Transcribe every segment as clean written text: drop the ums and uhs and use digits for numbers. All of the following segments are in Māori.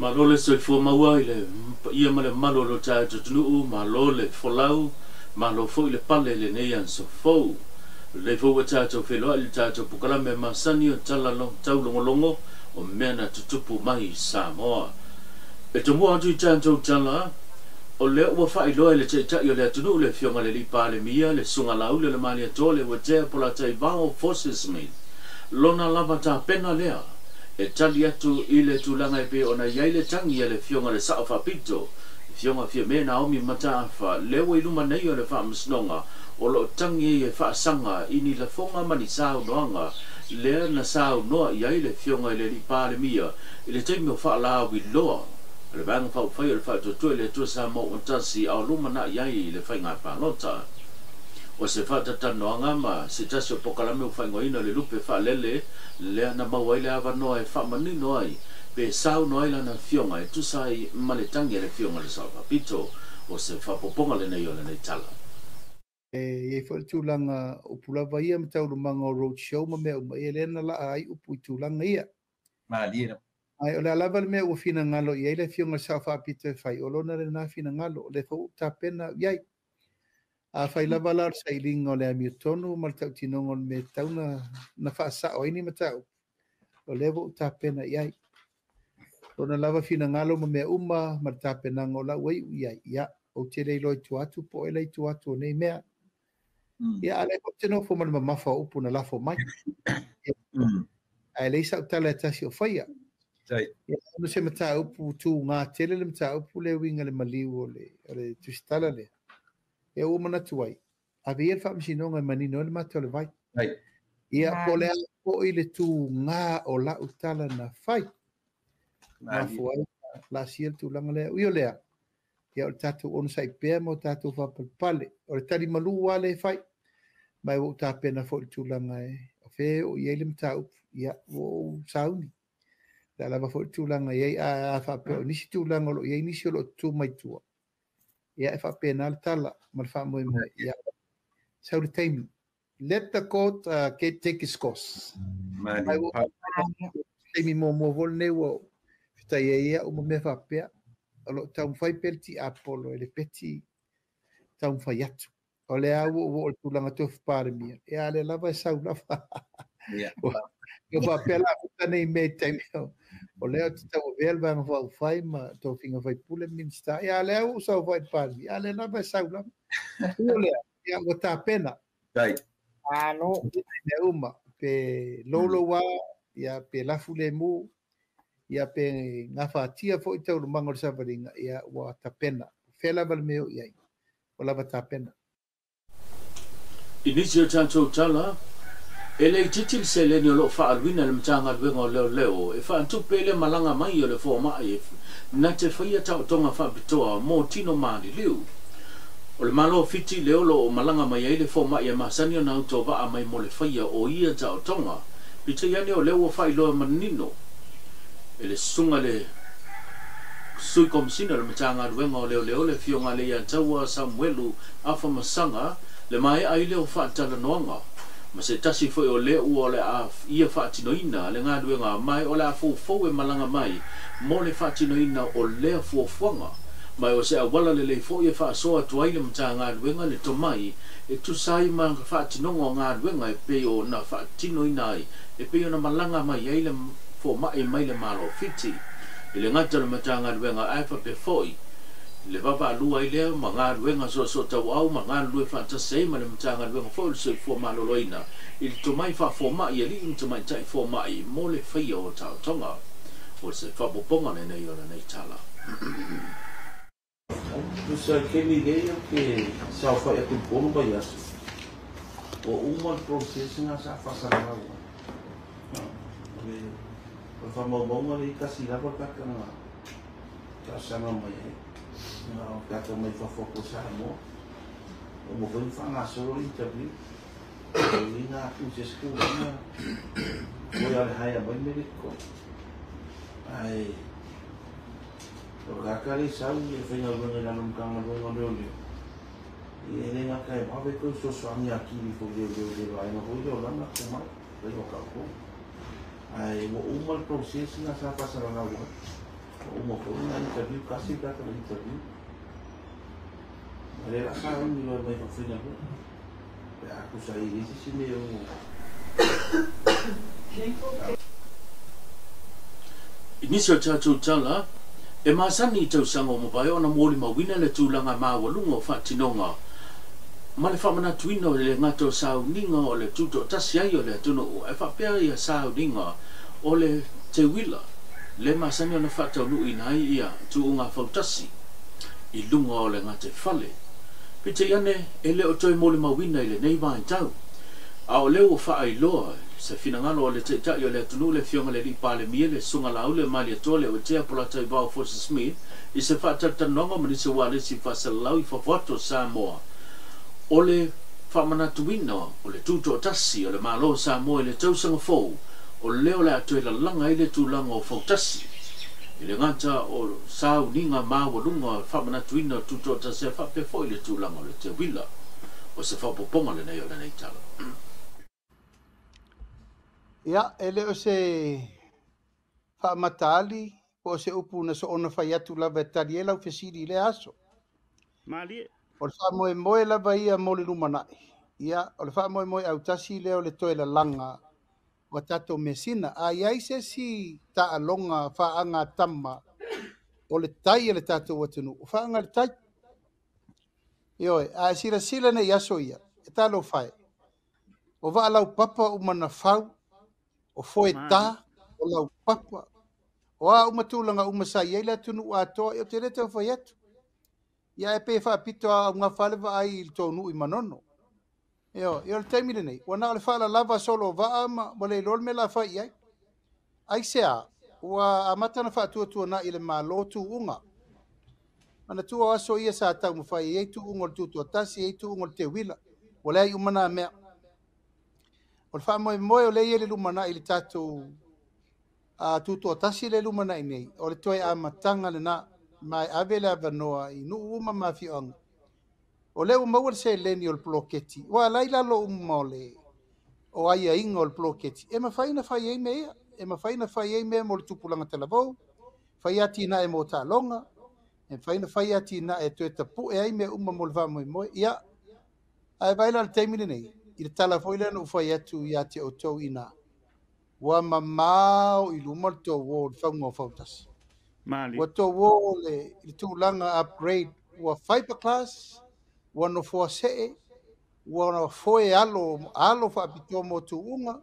Malole so fo maua ile ia male malo lo cha tunu malole folau malo fo ile pale le nei an so fo le fo cha to felo ile cha to pukala me masani o tala lo tau longo o mena tutupu mai Samoa e to mo atu cha to tala o le o fa ilo ile cha yo le tunu le fionga le li pale mia le sunga lau le mali to le o te pola tai ba o forces me lona lava ta pena lea e tali atu ile tulanga e pe ona yaile tangi ele fionga le saafa pito fionga fia me na omi mata fa lewe iluma nei o le fa msnonga o lo tangi e fa sanga ini la fonga mani sao noanga le na sao noa yaile fionga ele li pale mia ile teimi o fa la wi loa le bang fa fa le fa to le to sa mo ontasi au luma na yai le fa nga pa lota o se fa tata noanga ma se taso pokalame o fa ngoina le lupe fa lele le na mawaile ava no e fa mani noi pe sau noi la na fionga e tu sai male tangi le fionga le sa pito o se fa poponga le nei ole nei tala e fa tulanga o pula vai am tau manga road show ma me o elena la ai o tulanga ia ma lira ai o la lava me o fina ngalo ia le fionga sa fa pito fai o lona le na fina ngalo le fo ta pena ia a fai lava la sailing o le amiotonu mal tau tinongo me tauna na fa sa o ini matau o levo ta pena iai ona lava fina ngalo ma me uma ma ta pena ngola wei iai ia o te le loi tu atu po ele tu atu nei mea ia ale ko te no fo ma mafa upu na lafo mai ai le sa tala tasi o faia sai ia no se mata upu tu nga tele le mata upu le winga le maliu le tu stala le e o mana tuai a ver fa msinonga manino le mata le vai ai ia pole po ile tu nga o la utala na fai ma foi la siel tu langa le io le ia o tatu on sai pe mo tatu fa pale o tali malu wale fai mai o ta pena fo tu langa e o fe o ia le mta ia o sauni la lava fo tu langa ia a fa pe ni si tu langa lo ia ni si lo tu mai tu ia fa pena tala ma fa mo ia sau the time let the court take its course mi mo volne wo fita ia o me fa pe alo tau fai pelti apolo ele peti tau fai atu o le au o tu langa to par mi e ale lava sa lava yo va pela tane me time o le tau vel van va fai ma to finga fai pule minsta e ale au sa vai par mi ale lava sa lava o le ia o ta pena dai ano ne uma pe lolo wa ia pe la fule mu ia pe ngafa tia fo ita o mangor savaringa ia wa tapena fela val meu ia o lava tapena Inisio tanto tala ele titil sele ni lo fa alwina le mtanga lwengo leo e fa tu pele malanga mai o le fo mai na te faia ta tonga fa bitoa mo tino mali liu o le malo fiti leo lo malanga mai ele fo mai ma sanio na to va mai mo le faia o ia ta tonga pite yani o leo fa ilo manino ele sunga le sui komsina le mtanga lwengo leo le fionga le ya tawa Samuelu afa masanga le mai ai leo fa tala noanga ma se tasi foi o le o le a ia fa tinoina le nga duenga mai o la fo e malanga mai mo le fa tinoina o le fo fonga mai o se a wala le fo ia fa so atu ai le mtanga duenga le to mai e tu sai ma fa tinonga nga duenga e pe o na fa tinoina e pe o na malanga mai ai le fo mai mai le malo fiti le ngata le mtanga duenga ai fa pe foi le baba lua ile manga luenga so tau au manga lue fantasy ma le mtanga luenga fo se fo maloloina il to mai fa fo mai ili to mai tai fo mai mo le fai o tau tonga o se fa poponga ne nei ona nei tala tu sai che mi idea che sa fa e con bomba ya o un processo na sa fa sa na o fa mo bomba le casi la por ka sa na mai no kata mai fa fokus mo o mo vem fa solo interview Lina tu se scusa poi al haya mai medico ai o kakari sa ni fai no na no kanga no no e ne na kai ma ve ko so so ami aqui ni fo de ai no ho lá na kuma vai o calco ai o mal processo na sa passa na o mo interview kasi data ng interview. Malera ka ni lo may fina ko. Ya aku sa isi sini yung Inisio chachu chala e masani tau sango mo bai ona moli ma wina le tulanga ma walungo fatinonga. Male fa mana tuino le ngato sau ninga o le tuto tasia yo le tuno e fa pea ia sau ninga o le te wila le masani ona fa tau lu ina ia tu unga fautasi i lunga o le ngate fale pite yane e le o toi moli ma wina le nei vai tau a o le o fa ai loa se finangalo o le te ta yo le tuno le fionga le ripa le mie le sunga la ule mali tole o te apola tai vau Force Smith i se fa tatanonga mani se wale si fa salau i fa voto Samoa ole whamanatuino, o le tuto tasi, o le malo sa moe le tausanga fōu, o leo le atoe la langa i le tūlanga o fōu tasi. I le ngata o sau ninga māua lunga whamanatuino tuto tasi a whape fōi le tūlanga o le te wila, o se whapoponga le nei o le nei tala. Ia, ele o se whamatali, o se upu na so ona whai atu lawa tari e lau whesiri le aso. Mali. O le wha moe moe lava ia mo le rumanai. Ia, o le wha moe moe au tasi leo le toe la langa wa tato mesina. A iai se si ta alonga wha anga tama o le tai e le tato watunu. O wha anga le tai. Ioi, a sila sila ne yaso ia. E talo whae. O wa lau papa umana whau. O foe ta. O lau papa. O a umatulanga umasai. Ia le tunu a toa. Io te reta o whai atu. Ia e pe fa pito a nga fale va ai il tonu i manono. Io le taimile nei. Wana le fala lava solo va ama mo le lol me la fa ia. Ai sea wa amata na fa tu na ile malotu unga. Ana tu aso ia sa ta mo fa ia tu unga tu tasi ia tu unga te wila. Wala i umana me. O fa mo o le ile lumana ile tatu a tu tasi le lumana nei. O le toi amatanga le na mai avele avanoa i nu uma mafianga. O leo mawar se leni o ploketi. Wa laila lo umole. O aia inga o ploketi. E mawhaina whai ei mea. E mawhaina whai ei mea mo le tupulanga talavou. Whai ati na e mo ta longa. E whaina whai ati na e tue tapu. E ai mea uma mo le whamoe moe. Ia. Ai vaila le teimine nei. I le talafoile no whai atu i ati o tau ina. Wa mamau i lumal to wo whaunga o whautasi. Mali. Wato wo le tūlanga upgrade wa fiber class, wa no fua see, wa no foe alo fa pito mo tuunga,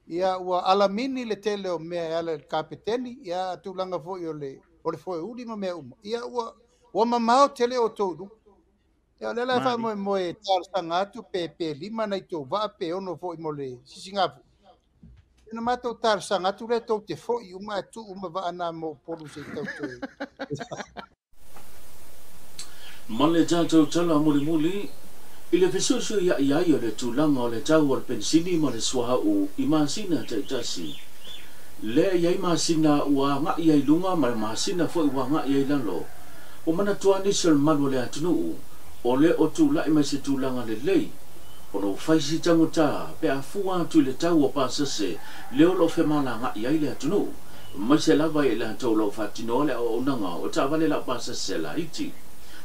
ia wa alamini le tele o mea ala kapiteni, ia tūlanga foe o le foe ulima mea uma. Ia wa mamao tele o tōdu. Ia le lai wha moe tārsanga atu pe lima nei tō wa pe ono foe mo le sisingapu. Ina matou tarsanga tu le tau te foi uma tu uma va ana mo polu se tau tu. Male jato tala muli ile fesusu ya yo le tulanga o le tau o le pensini ma le swaha u imasina te tasi. Le ya imasina ua nga ia lunga ma masina foi ua nga ia lalo. O mana tuani sel malu le atunu o le o tula imasi tulanga le lei. Ono faisi tanguta pe afua tu le tau o pasase leo lo fe mana nga ia ile atunu mai se lava ile to lo fatino le o nanga o tavale la pasase la iti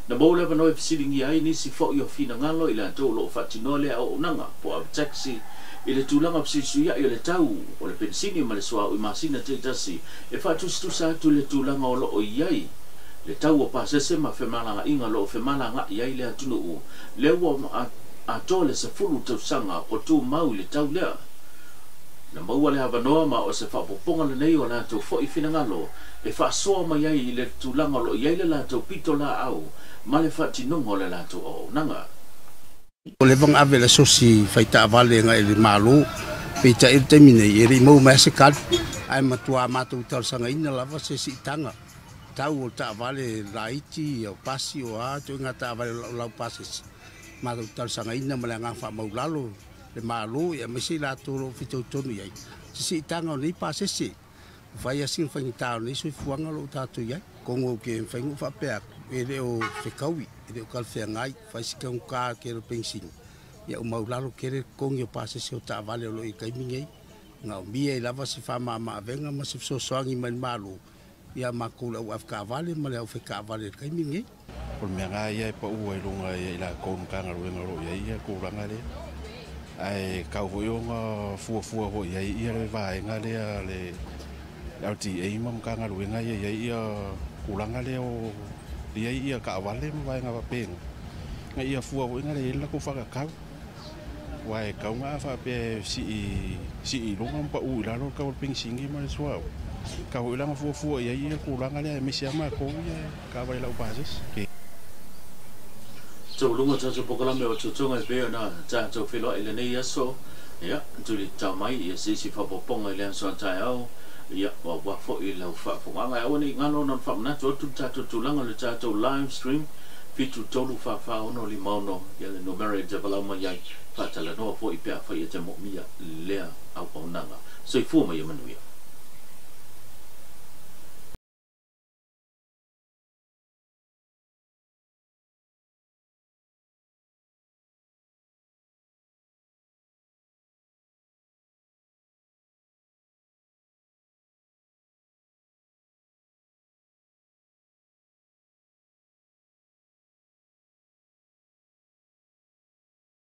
na bola pa no fisilingi ai ni si fo yo fina ngalo ile to lo fatino le o nanga po taxi ile tulanga psisu ya ile tau o le pensini ma le soa o masina te tasi e fatu sa tu le tulanga o lo o iai le tau o pasase ma fe mana nga inga lo fe mana nga ia ile atunu le o a tole se fulu tau sanga o tu mau le tau lea. Na maua le havanoa ma o se whapoponga le nei o la tau fo i finangalo e whaasoa mai ai le tulanga lo iai le la tau pito la au ma le whatinongo le la tau o nanga. O le vang ave le sosi whaita avale nga e le malu peita e temine e ri mau mea se kad ai matua matou tau sanga ina lava se si tanga tau o ta avale laiti o pasi o a tu ngata avale lau pasi matou tau sanga ina ma le ngafa mau lalo le malu ya mesi la toro fito tonu yai si tanga ni pasese vai assim foi tau ni sui fuanga lo tatu yai kongo ke fengu fa pe e le o fekawi e le o kalfea ngai fai si kong ka ke lo pensin ya o mau lalo ke kongo pasese o ta vale lo i kai mingai nga o mia i lava si fa mama venga ma si so soangi man malu ia makula au afka vale ma le au feka vale kai mingi por me nga ia pa u ai lunga ia la kon kanga lu ngalo ia ko ranga le ai ka ho yo nga fu ho ia le vai nga le au ti ai mam kanga lu nga ia ko ranga le o ia ka vale ma vai nga pa peng nga ia fu ho nga le la ko fa ka wai ka nga fa pe si lunga pa u la lo ka ping singi ma so ka ho la fu ia ko ranga le me sia ma ko ia ka vai la basis so lunga so pokola me o tutunga be na cha so filo ile nei so ya tuli tamai ia si fa poponga ile so tao ya wa fo ile fa fo nga oni ngalo non fa na to tulanga le cha to live stream fitu tolu fa ono limono ya le numero de valama ya fa tala no fo ipia fa ya mo mia le au onanga so i fu ma ya manuia